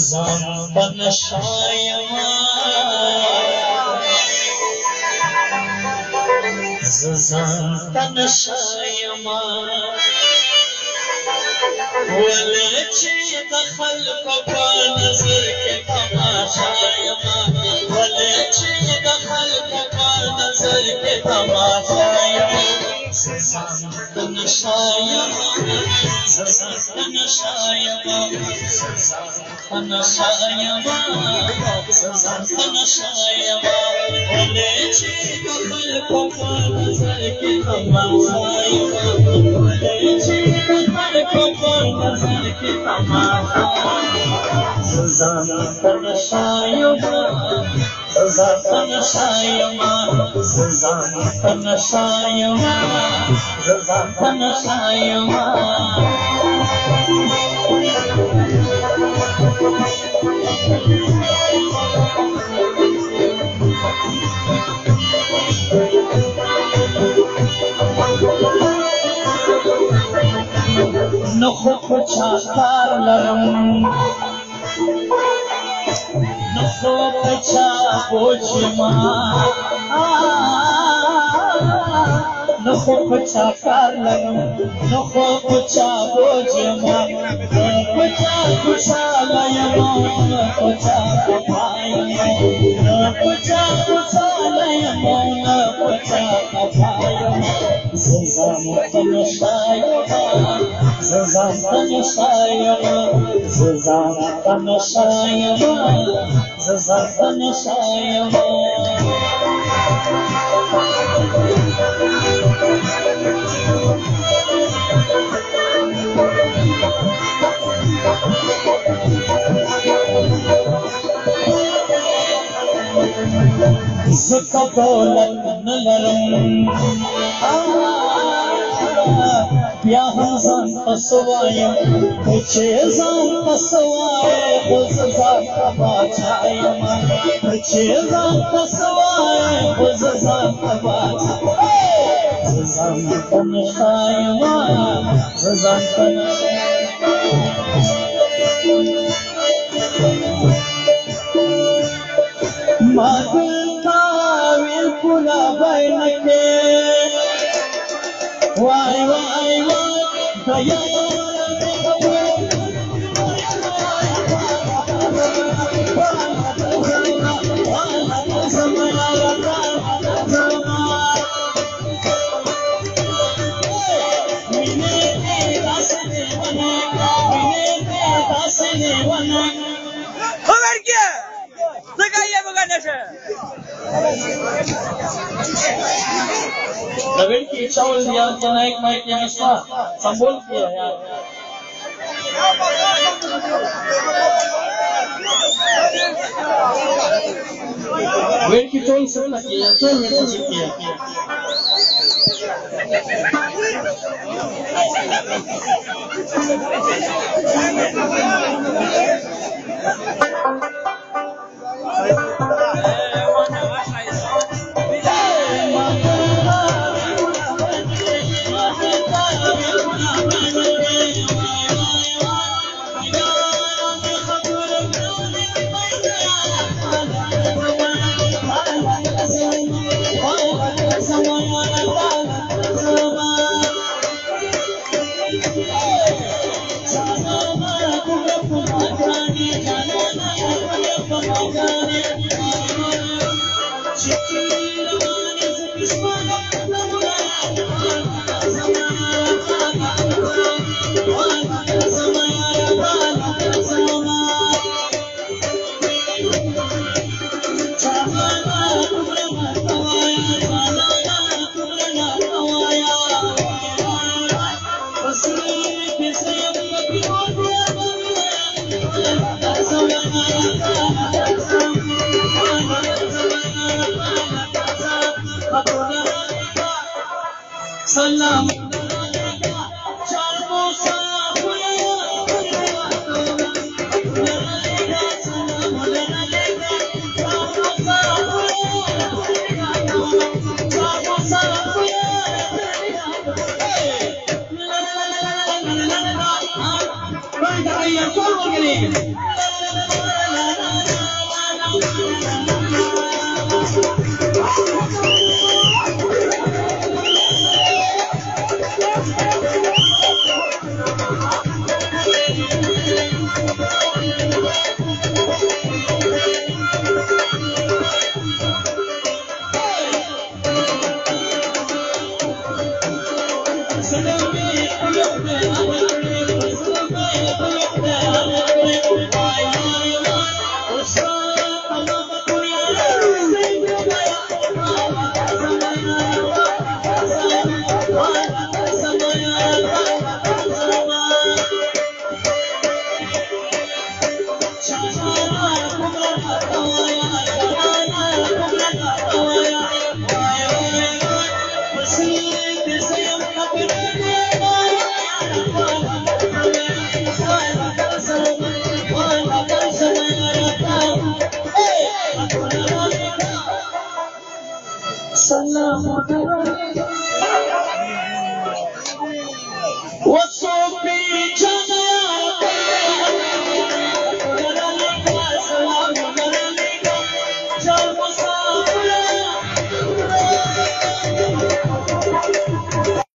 زمان شایما زمان شایما ولچی دخل په نظر کې تماشایما ولچی دخل په نظر کې تماشایما زمان شایما زمان شایما نشایما نشایما ولچی دخل په نظر کې تماشایما ولچی دخل په نظر کې تماشایما زمان شایما زمان شایما زمان شایما زمان شایما نخو پچا کار لرم نخو پچا بوجما نخو پچا کار لرم نخو پچا بوجما پچا خوشاله یم پچا خفایم پچا خوشاله یم پچا خفایم زمان شایما زمان شایما زمان شایما زمان شایما زکا دولت نلرم بیا هم ځان پسوایم خو چې ځان پسوایم خو زه ځان ته باچا یم چې ځان پسوایم خو زه ځان ته باچا زه ځان ته نشه یم زه ځان ته ما دلته ویل پوله بیانه کې وای وای وای دیا नवीन की इच्छा होती है जना एक माइक के नस्ता संबोल किया यार वेट की टोन से लगी है टोन में हो सकती है सलाम What's